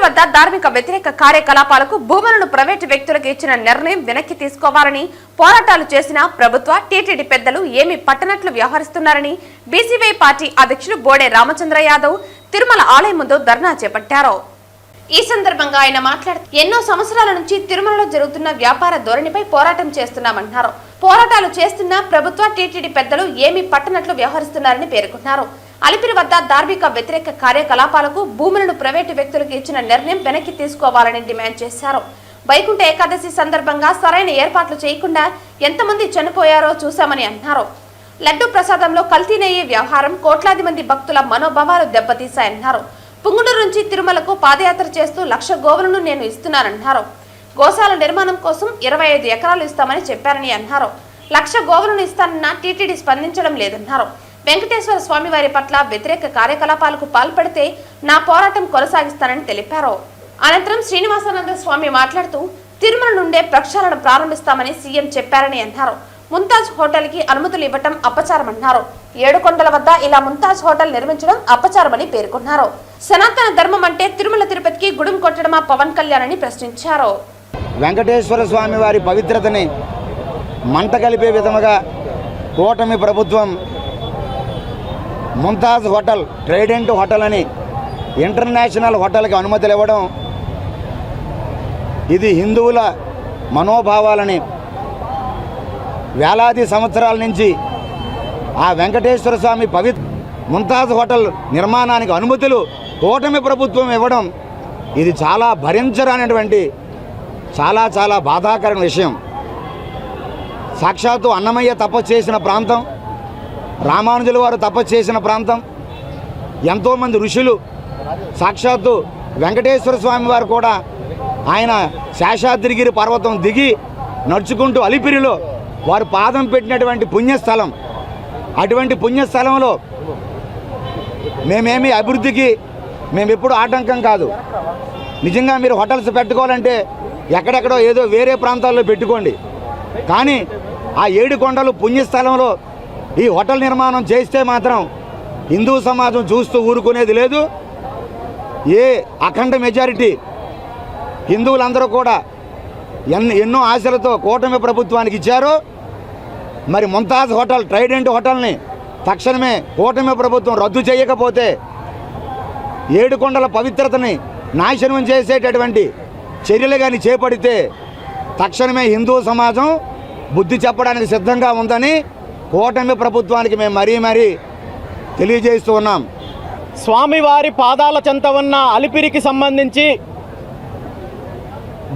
అలిపిరి వద్ద ధార్మిక వ్యతిరేక కార్యకలాపాలకు భూములను ప్రైవేటు వ్యక్తులకు ఇచ్చిన నిర్ణయం వెనక్కి తీసుకోవాలని పోరాటాలు చేసిన ప్రభుత్వ టీటీడీ పెద్దలు ఏమీ పట్టనట్లు వ్యవహరిస్తున్నారని బీసీవై పార్టీ అధ్యక్షుడు బోడే రామచంద్ర యాదవ్ తిరుమల ఆలయం ముందు ధర్నా చేపట్టారు. ఈ సందర్భంగా ఆయన మాట్లాడుతూ ఎన్నో సంవత్సరాల నుంచి తిరుమలలో జరుగుతున్న వ్యాపార ధోరణిపై పోరాటం చేస్తున్నామన్నారు. పోరాటాలు చేస్తున్న ప్రభుత్వ టీటీడీ పెద్దలు ఏమీ పట్టనట్లు వ్యవహరిస్తున్నారని పేర్కొన్నారు. అలిపిరి వద్ద ధార్మిక వ్యతిరేక కార్యకలాపాలకు భూములను ప్రైవేటు వ్యక్తులకు ఇచ్చిన నిర్ణయం వెనక్కి తీసుకోవాలని డిమాండ్ చేశారు. వైకుంఠ ఏకాదశి సందర్భంగా సరైన ఏర్పాట్లు చేయకుండా ఎంతమంది చనిపోయారో చూశామని అన్నారు. లడ్డు ప్రసాదంలో కల్తీ నెయ్యి వ్యవహారం కోట్లాది మంది భక్తుల మనోభావాలు దెబ్బతీశాయన్నారు. పుంగునూరు నుంచి తిరుమలకు పాదయాత్ర చేస్తూ 1,00,000 గోవులను నేను ఇస్తున్నానన్నారు. గోశాల నిర్మాణం కోసం 25 ఎకరాలు ఇస్తామని చెప్పారని అన్నారు. 1,00,000 గోవులను ఇస్తానన్న టీటీడీ స్పందించడం లేదన్నారు. వెంకటేశ్వర స్వామి వారి పట్ల వ్యతిరేక కార్యకలాపాలకు పాల్పడితే నా పోరాటం కొనసాగిస్తానని తెలిపారు. అనంతరం శ్రీనివాసానంద స్వామి మాట్లాడుతూ తిరుమల నుండే ప్రక్షాళన ప్రారంభిస్తామని సీఎం చెప్పారని అన్నారు. ముంతాజ్ హోటల్ కి అనుమతులు ఇవ్వటం అపచారమన్నారు. 7 కొండల వద్ద ఇలా ముంతాజ్ హోటల్ నిర్మించడం అపచారమని పేర్కొన్నారు. సనాతన ధర్మం అంటే తిరుమల తిరుపతికి గుడుం కొట్టడమా పవన్ కళ్యాణ్ అని ప్రశ్నించారు. వెంకటేశ్వర స్వామి వారి పవిత్రతని మంట కలిపే విధముగా కూటమి ప్రభుత్వం ముంతాజ్ హోటల్, ట్రైడెంట్ హోటల్ అని ఇంటర్నేషనల్ హోటల్కి అనుమతులు ఇవ్వడం ఇది హిందువుల మనోభావాలని వేలాది సంవత్సరాల నుంచి ఆ వెంకటేశ్వర స్వామి ముంతాజ్ హోటల్ నిర్మాణానికి అనుమతులు కూటమి ప్రభుత్వం ఇవ్వడం ఇది చాలా భరించరానటువంటి చాలా బాధాకరమైన విషయం. సాక్షాత్తు అన్నమయ్య తపస్సు చేసిన ప్రాంతం, రామానుజుల వారు తపస్సు చేసిన ప్రాంతం, ఎంతోమంది ఋషులు సాక్షాత్తు వెంకటేశ్వర స్వామి వారు కూడా ఆయన శేషాద్రిగిరి పర్వతం దిగి నడుచుకుంటూ అలిపిరిలో వారు పాదం పెట్టినటువంటి పుణ్యస్థలం. అటువంటి పుణ్యస్థలంలో మేమేమి అభివృద్ధికి మేము ఎప్పుడు ఆటంకం కాదు. నిజంగా మీరు హోటల్స్ పెట్టుకోవాలంటే ఎక్కడెక్కడో ఏదో వేరే ప్రాంతాల్లో పెట్టుకోండి. కానీ ఆ 7 కొండలు పుణ్యస్థలంలో ఈ హోటల్ నిర్మాణం చేస్తే మాత్రం హిందూ సమాజం చూస్తూ ఊరుకునేది లేదు. ఏ అఖండ మెజారిటీ హిందువులందరూ కూడా ఎన్నో ఆశలతో కూటమి ప్రభుత్వానికి ఇచ్చారు. మరి ముంతాజ్ హోటల్, ట్రైడెంట్ హోటల్ని తక్షణమే కూటమి ప్రభుత్వం రద్దు చేయకపోతే 7 కొండల పవిత్రతని నాశనం చేసేటటువంటి చర్యలు కానీ చేపడితే తక్షణమే హిందూ సమాజం బుద్ధి చెప్పడానికి సిద్ధంగా ఉందని కూటమి ప్రభుత్వానికి మేము మరీ తెలియజేస్తూ ఉన్నాం. స్వామివారి పాదాల చెంత ఉన్న అలిపిరికి సంబంధించి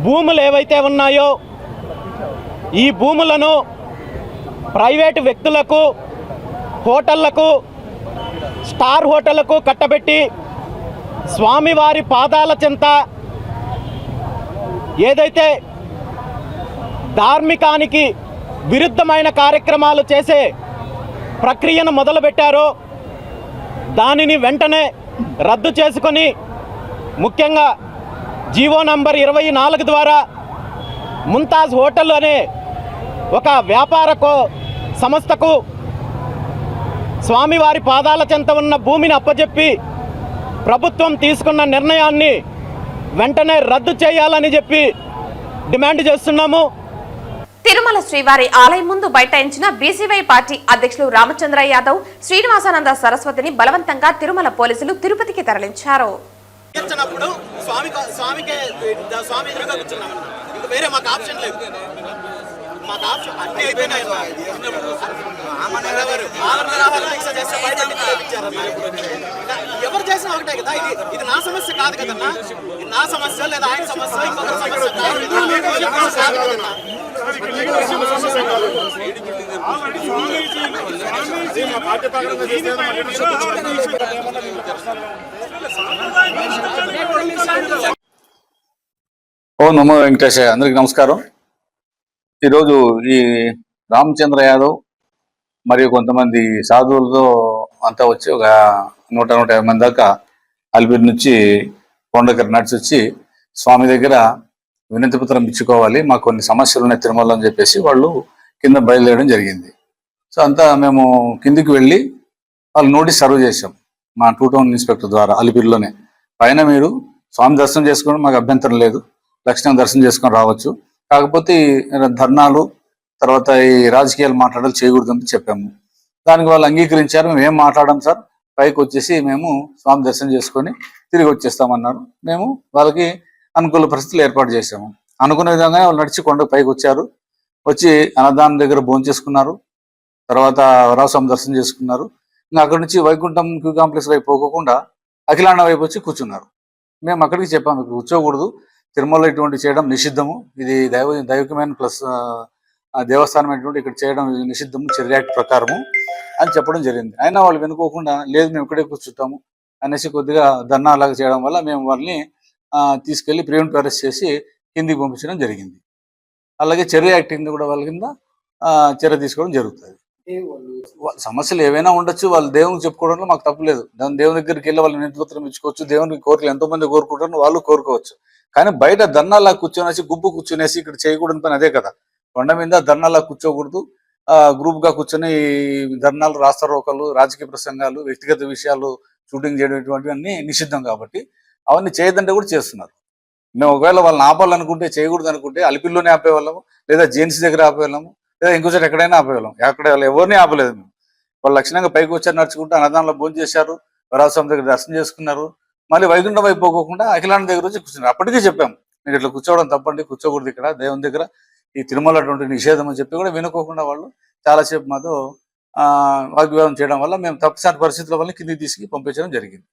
భూములు ఏవైతే ఉన్నాయో ఈ భూములను ప్రైవేటు వ్యక్తులకు, హోటళ్లకు, స్టార్ హోటళ్లకు కట్టబెట్టి స్వామివారి పాదాల చెంత ఏదైతే ధార్మికానికి విరుద్ధమైన కార్యక్రమాలు చేసే ప్రక్రియను మొదలుపెట్టారో దానిని వెంటనే రద్దు చేసుకొని ముఖ్యంగా జీవో నంబర్ 24 ద్వారా ముంతాజ్ హోటల్ అనే ఒక వ్యాపార సంస్థకు స్వామివారి పాదాల చెంత ఉన్న భూమిని అప్పచెప్పి ప్రభుత్వం తీసుకున్న నిర్ణయాన్ని వెంటనే రద్దు చేయాలని చెప్పి డిమాండ్ చేస్తున్నాము. తిరుమల శ్రీవారి ఆలయం ముందు బైఠాయించిన బీసీవై పార్టీ అధ్యక్షులు రామచంద్ర యాదవ్, శ్రీనివాసానంద సరస్వతిని బలవంతంగా తిరుమల పోలీసులు తిరుపతికి తరలించారు. ఎవరు చేసినా ఒకటే కదా, ఇది నా సమస్య కాదు కదన్నా. నా సమస్య లేదా ఆయన సమస్య ఇంకొక సమస్య కాదు కదన్నా. ఓ నమో వెంకటేశయ్య. అందరికి నమస్కారం. ఈరోజు ఈ రామచంద్ర యాదవ్ మరియు కొంతమంది సాధువులతో అంతా వచ్చి ఒక 100-150 మంది దాకా అలిపిరి నుంచి కొండకరి నడిచి వచ్చి స్వామి దగ్గర వినతి పత్రం ఇచ్చుకోవాలి, మాకు కొన్ని సమస్యలు ఉన్నాయి తిరుమల అని చెప్పేసి వాళ్ళు కింద బయలుదేరడం జరిగింది. సో అంతా మేము కిందికి వెళ్ళి వాళ్ళు నోటీస్ సర్వ్ చేసాం మా 2 టౌన్ ఇన్స్పెక్టర్ ద్వారా అలిపిరిలోనే. పైన మీరు స్వామి దర్శనం చేసుకోవడం మాకు అభ్యంతరం లేదు, లక్షణంగా దర్శనం చేసుకొని రావచ్చు. కాకపోతే ఈ ధర్నాలు తర్వాత ఈ రాజకీయాలు మాట్లాడాలి చేయకూడదని చెప్పాము. దానికి వాళ్ళు అంగీకరించారు. మేము ఏం మాట్లాడాం సార్, పైకి వచ్చేసి మేము స్వామి దర్శనం చేసుకొని తిరిగి వచ్చేస్తామన్నారు. మేము వాళ్ళకి అనుకూల పరిస్థితులు ఏర్పాటు చేశాము. అనుకున్న విధంగా వాళ్ళు నడిచి కొండ పైకి వచ్చారు. వచ్చి అన్నదానం దగ్గర భోంచేసుకున్నారు. తర్వాత వరాస్వామి దర్శనం చేసుకున్నారు. ఇంకా అక్కడి నుంచి వైకుంఠం క్యూ కాంప్లెక్స్ వైపు పోకుండా అఖిలాండ వైపు వచ్చి కూర్చున్నారు. మేము అక్కడికి చెప్పాము, ఇక్కడ కూర్చోకూడదు, తిరుమలలో ఇటువంటి చేయడం నిషిద్ధము, ఇది దైవికమైన ప్లస్ దేవస్థానం అటువంటి ఇక్కడ చేయడం నిషిద్ధము చర్య యాక్ట్ ప్రకారము అని చెప్పడం జరిగింది. అయినా వాళ్ళు వినుకోకుండా లేదు మేము ఇక్కడే కూర్చుంటాము అనేసి కొద్దిగా ధర్నా లాగా చేయడం వల్ల మేము వాళ్ళని తీసుకెళ్లి ప్రివెంటివ్ అరెస్ట్ చేసి కిందికి పంపించడం జరిగింది. అలాగే చర్య యాక్ట్ కింద కూడా వాళ్ళ కింద చర్య తీసుకోవడం జరుగుతుంది. సమస్యలు ఏవైనా ఉండొచ్చు, వాళ్ళు దేవునికి చెప్పుకోవడంలో మాకు తప్పులేదు. దాని దేవుని దగ్గరికి వెళ్ళి వాళ్ళు నిందిపత్రం ఇచ్చుకోవచ్చు, దేవునికి కోరికలు ఎంతో మంది కోరుకుంటారు, వాళ్ళు కోరుకోవచ్చు. కానీ బయట ధర్నాలా కూర్చొనేసి గుంపు కూర్చునేసి ఇక్కడ చేయకూడని పని అదే కదా. కొండ మీద ధర్నాలా కూర్చోకూడదు, గ్రూప్ గా కూర్చొని ధర్నాలు, రాస్తారోకలు, రాజకీయ ప్రసంగాలు, వ్యక్తిగత విషయాలు షూటింగ్ చేయడం ఇటువంటివన్నీ నిషిద్ధం. కాబట్టి అవన్నీ చేయదంటే కూడా చేస్తున్నారు. మేము ఒకవేళ వాళ్ళని ఆపాలనుకుంటే, చేయకూడదు అనుకుంటే అలిపిల్లోనే ఆపేవాళ్ళము, లేదా జేఎన్సీ దగ్గర ఆపేవాళ్ళము, లేదా ఇంకోసారి ఎక్కడైనా ఆపేవాళ్ళం. ఎక్కడ ఎవరిని ఆపలేదు మేము. వాళ్ళు లక్షణంగా పైకి వచ్చారు, నడుచుకుంటూ అన్నదానంలో భోజనం చేశారు, వరాస్వామి దగ్గర దర్శనం చేసుకున్నారు. మళ్ళీ వైకుంఠం వైపు పోకోకుండా అఖిలాండ దగ్గర వచ్చి కూర్చున్నారు. అప్పటికే చెప్పాము, మీరు ఇట్లా కూర్చోవడం తప్పండి, కూర్చోకూడదు ఇక్కడ దేవుని దగ్గర, ఈ తిరుమల అటువంటి నిషేధం అని చెప్పి కూడా వినుకోకుండా వాళ్ళు చాలాసేపు మాతో వాగ్వివాదం చేయడం వల్ల మేము తప్పనిసరి పరిస్థితుల వల్ల కిందికి తీసుకు పంపించడం జరిగింది.